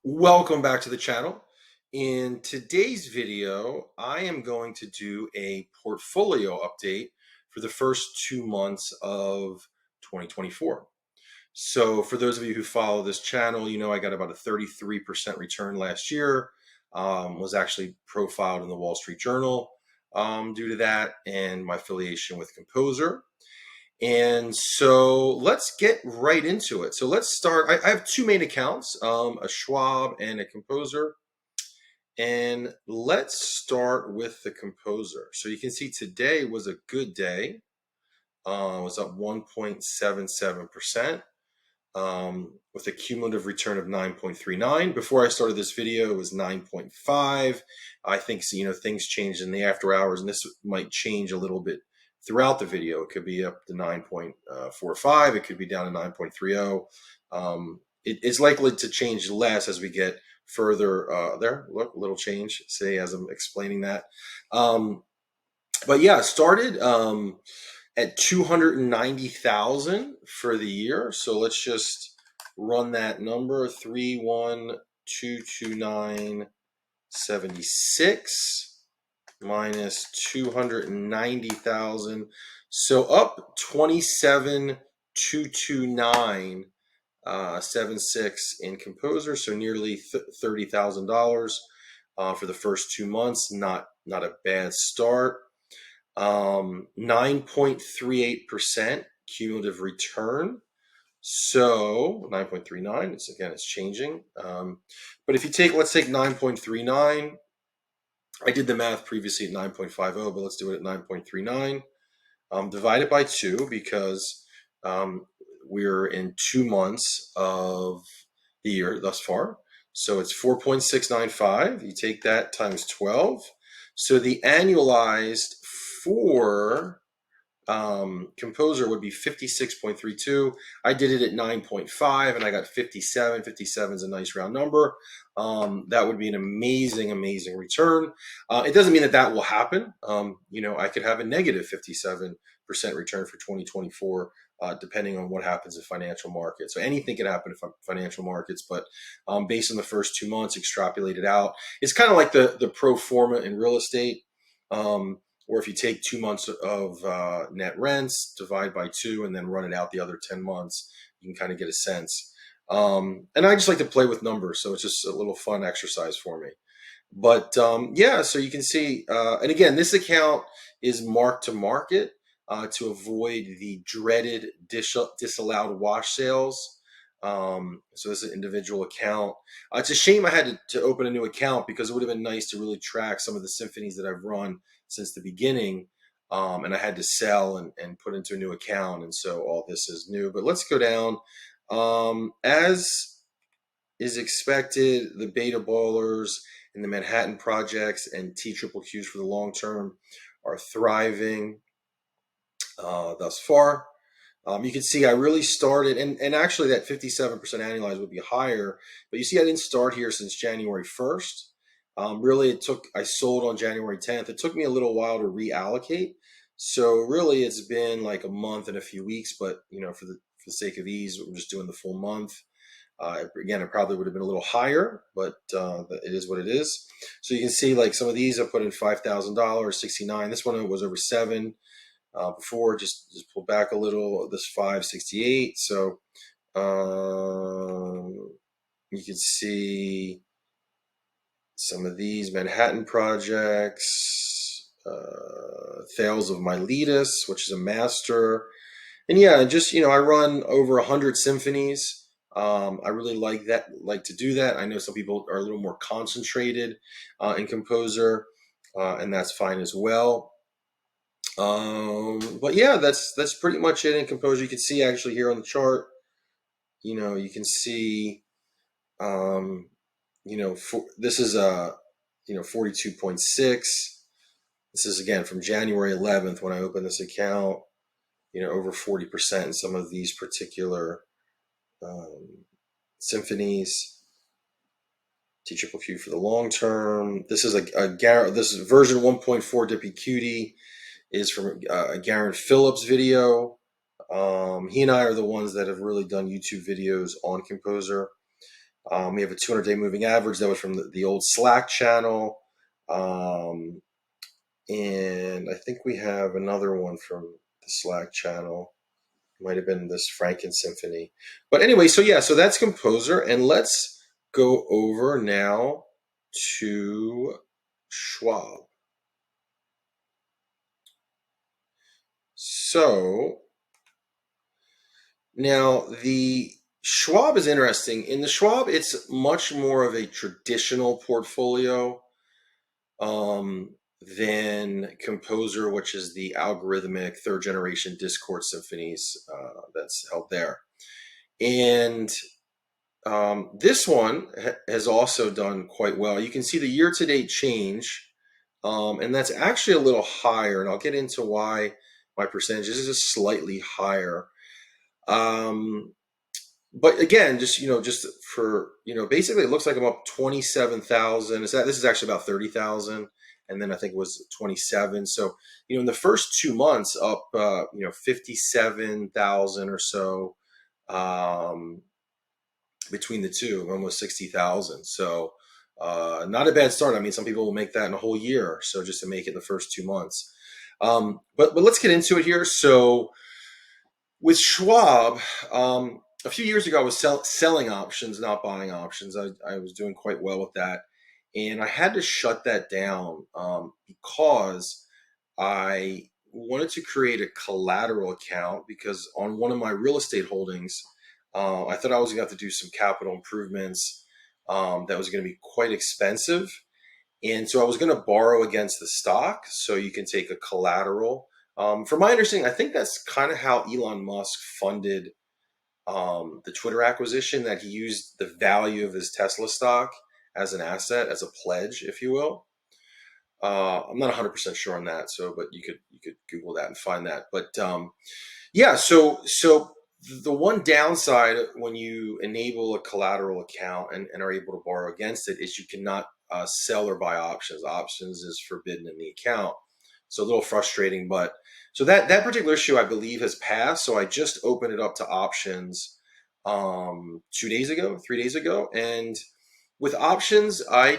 Welcome back to the channel. In today's video, I am going to do a portfolio update for the first 2 months of 2024. So for those of you who follow this channel, you know I got about a 33% return last year, was actually profiled in the Wall Street Journal due to that and my affiliation with Composer. And so let's get right into it. So let's start. I have two main accounts, a Schwab and a Composer. And let's start with the Composer. So you can see today was a good day. It was up 1.77%, with a cumulative return of 9.39. Before I started this video, it was 9.5. I think things changed in the after hours, and this might change a little bit throughout the video. It could be up to 9.45. It could be down to 9.30. It's likely to change less as we get further. There, look, a little change. Say as I'm explaining that. But yeah, started at 290,000 for the year. So let's just run that number: 31229.76 minus 290,000. So up 27,229.76 in Composer. So nearly $30,000 for the first 2 months. Not a bad start. 9.38% cumulative return. So 9.39, it's changing. But if you let's take 9.39. I did the math previously at 9.50, but let's do it at 9.39. Divide it by 2 because we're in 2 months of the year thus far. So it's 4.695. You take that times 12. So the annualized for Composer would be 56.32. I did it at 9.5 and I got 57. 57 is a nice round number. That would be an amazing return. It doesn't mean that will happen. I could have a negative 57% return for 2024, depending on what happens in financial markets. So anything could happen in financial markets, but based on the first 2 months extrapolated out, it's kind of like the pro forma in real estate. Or if you take 2 months of net rents, divide by 2, and then run it out the other 10 months, you can kind of get a sense. And I just like to play with numbers, so it's just a little fun exercise for me. But yeah, so you can see, and again, this account is mark to market to avoid the dreaded disallowed wash sales. So this is an individual account. It's a shame I had to open a new account because it would have been nice to really track some of the symphonies that I've run since the beginning. And I had to sell and put into a new account. And so all this is new. But let's go down. As is expected, the beta ballers and the Manhattan projects and TQQs for the long term are thriving thus far. You can see I really started, and actually that 57% annualized would be higher, but you see I didn't start here since January 1st. Really, I sold on January 10th. It took me a little while to reallocate. So really it's been like a month and a few weeks, but for the sake of ease, we're just doing the full month. Again, it probably would have been a little higher, but it is what it is. So you can see like some of these I put in $5,000, 69. This one was over 7. Before just pull back a little. This 568. So you can see some of these Manhattan projects, Thales of Miletus, which is a master, and yeah, just I run over 100 symphonies. I really like to do that. I know some people are a little more concentrated in Composer, and that's fine as well. But yeah, that's pretty much it in Composer. You can see actually here on the chart, you can see, this is 42.6. This is again from January 11th when I opened this account, over 40% in some of these particular symphonies. TQQ for the long term. This is this is version 1.4 Dippy Cutie. Is from a Garrett Phillips video. He and I are the ones that have really done YouTube videos on Composer. We have a 200-day moving average that was from the old Slack channel. And I think we have another one from the Slack channel. Might have been this Franken Symphony. But anyway, so yeah, so that's Composer. And let's go over now to Schwab. So now the Schwab is interesting. In the Schwab, it's much more of a traditional portfolio than Composer, which is the algorithmic third generation Discord symphonies that's held there. And this one has also done quite well. You can see the year-to-date change, and that's actually a little higher, and I'll get into why my percentages is slightly higher. But again, just for, basically it looks like I'm up 27,000. This is actually about 30,000. And then I think it was 27. So, in the first 2 months up, 57,000 or so, between the two, almost 60,000. So, not a bad start. I mean, some people will make that in a whole year. So just to make it in the first 2 months. But let's get into it here. So with Schwab, a few years ago, I was selling options, not buying options. I was doing quite well with that. And I had to shut that down because I wanted to create a collateral account, because on one of my real estate holdings, I thought I was going to have to do some capital improvements that was going to be quite expensive. And so I was going to borrow against the stock, so you can take a collateral. From my understanding, I think that's kind of how Elon Musk funded the Twitter acquisition, that he used the value of his Tesla stock as an asset, as a pledge, if you will. I'm not 100% sure on that, but you could Google that and find that. But yeah, so the one downside when you enable a collateral account and are able to borrow against it is you cannot sell or buy options. Options is forbidden in the account. So a little frustrating, but so that particular issue, I believe, has passed. So I just opened it up to options 3 days ago. And with options, I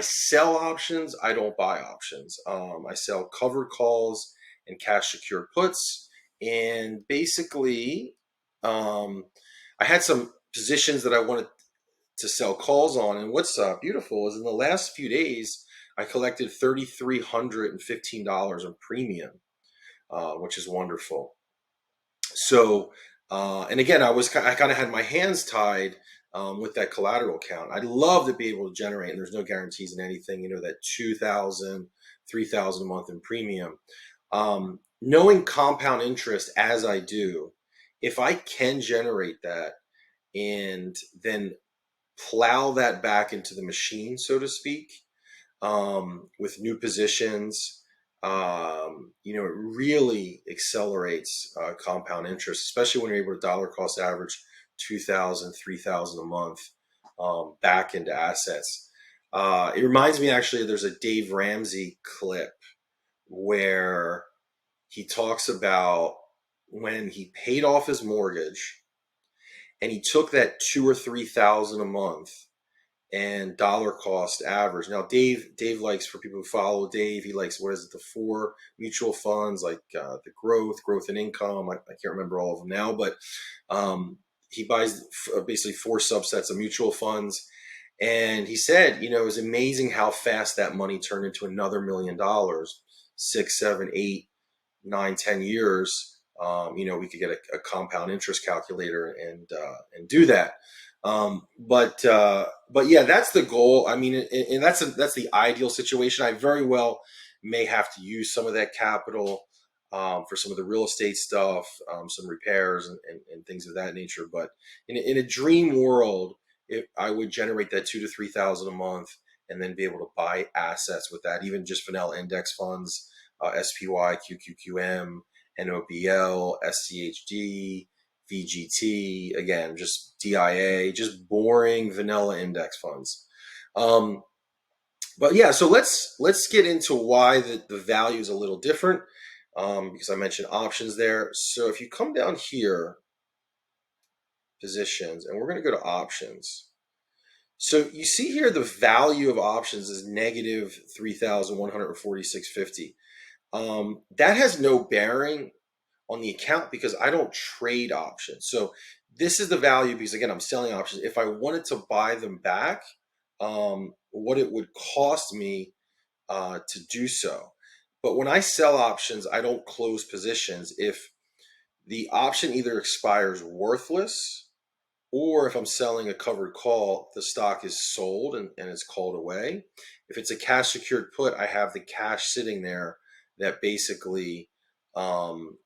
sell options. I don't buy options. I sell covered calls and cash secured puts. And basically, I had some positions that I wanted to sell calls on. And what's beautiful is in the last few days, I collected $3,315 in premium, which is wonderful. So, and again, I kind of had my hands tied with that collateral account. I'd love to be able to generate, and there's no guarantees in anything, that 2,000, 3,000 a month in premium. Knowing compound interest as I do, if I can generate that and then plow that back into the machine, so to speak, with new positions, it really accelerates compound interest, especially when you're able to dollar cost average 2,000, 3,000 a month back into assets. It reminds me, actually, there's a Dave Ramsey clip where he talks about when he paid off his mortgage and he took that 2,000 or 3,000 a month and dollar cost average. Now, Dave likes, for people who follow Dave, he likes, what is it, the 4 mutual funds, like the growth and income. I can't remember all of them now, but he buys basically 4 subsets of mutual funds. And he said, it was amazing how fast that money turned into another $1 million, 6, 7, 8, 9, 10 years. We could get a compound interest calculator and do that. But yeah, that's the goal. I mean, and that's the ideal situation. I very well may have to use some of that capital for some of the real estate stuff, some repairs and things of that nature. But in a dream world, I would generate that 2,000 to 3,000 a month and then be able to buy assets with that, even just vanilla index funds, SPY, QQQM, NOBL, SCHD, VGT, again, just DIA, just boring vanilla index funds. But yeah, so let's get into why the value is a little different, because I mentioned options there. So if you come down here, positions, and we're going to go to options. So you see here the value of options is negative 3,146.50. That has no bearing on the account because I don't trade options. So this is the value because again, I'm selling options. If I wanted to buy them back, what it would cost me to do so. But when I sell options, I don't close positions. If the option either expires worthless or if I'm selling a covered call, the stock is sold and it's called away. If it's a cash secured put, I have the cash sitting there that basically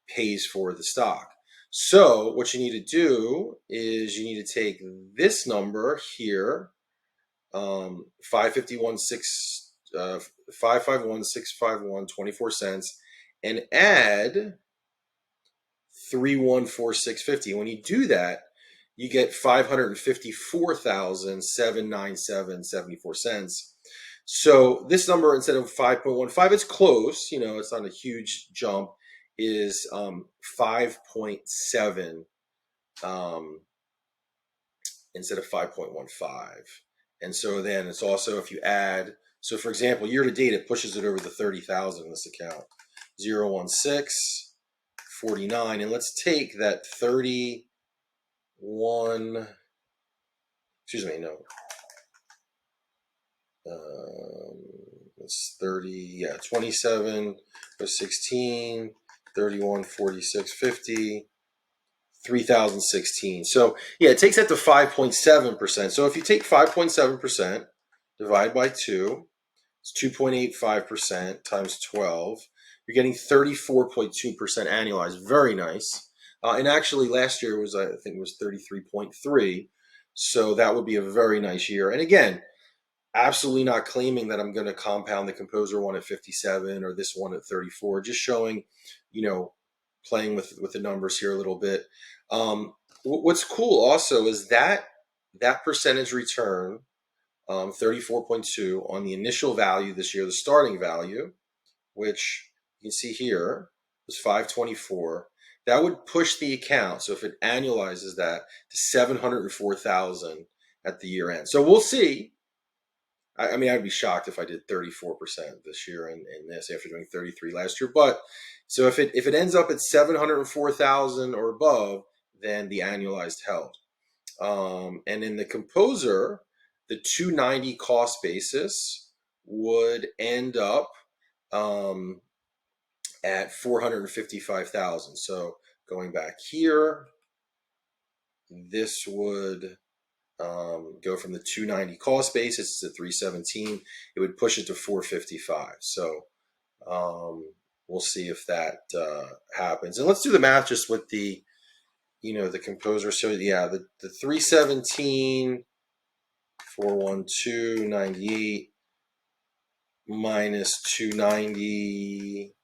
pays for the stock. So what you need to do is you need to take this number here, 551,651.24 and add 3,146.50. When you do that, you get 554,797.74. So this number, instead of 5.15, it's close, it's not a huge jump, is 5.7 instead of 5.15. And so then it's also, if you add, so for example, year to date, it pushes it over the 30,000 in this account, 01649. And let's take that 31, excuse me, no. It's 30, yeah, 27, 16, 31, 46, 50, 3,016. So yeah, it takes that to 5.7%. So if you take 5.7%, divide by 2, it's 2.85% times 12. You're getting 34.2% annualized. Very nice. And actually last year was, I think it was 33.3. So that would be a very nice year. And again, absolutely not claiming that I'm going to compound the Composer one at 57 or this one at 34, just showing, playing with the numbers here a little bit. What's cool also is that percentage return, 34.2 on the initial value this year, the starting value, which you can see here was 524. That would push the account. So if it annualizes that to 704,000 at the year end. So we'll see. I mean, I'd be shocked if I did 34% this year in this after doing 33 last year. But so if it ends up at 704,000 or above, then the annualized held. And in the Composer, the 290 cost basis would end up at 455,000. So going back here, this would go from the 290 cost basis to 317. It would push it to 455. So we'll see if that happens. And let's do the math just with the the Composer. So yeah, the 317, 412, 98 minus 290.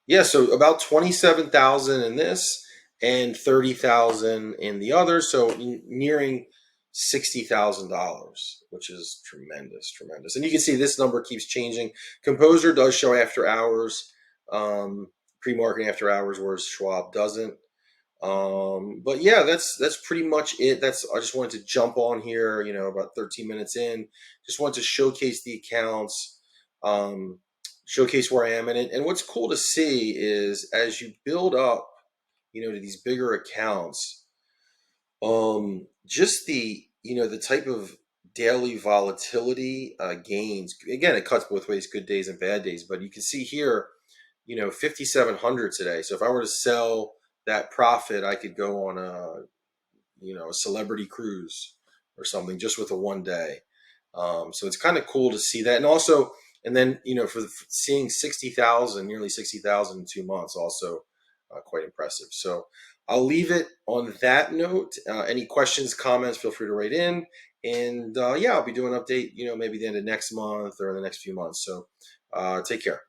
Yeah, so about 27,000 in this and 30,000 in the other. So nearing $60,000, which is tremendous. And you can see this number keeps changing. Composer does show after hours, pre-marketing after hours, whereas Schwab doesn't. But yeah, that's pretty much it. I just wanted to jump on here, about 13 minutes in. Just wanted to showcase the accounts, showcase where I am in it. And what's cool to see is as you build up, to these bigger accounts, just the type of daily volatility gains. Again, it cuts both ways, good days and bad days. But you can see here, 5,700 today. So if I were to sell that profit, I could go on a celebrity cruise or something just with a one day. So it's kind of cool to see that. And also, then for seeing 60,000, nearly 60,000 in 2 months, also quite impressive. So I'll leave it on that note. Any questions, comments, feel free to write in. And yeah, I'll be doing an update, maybe the end of next month or in the next few months. So take care.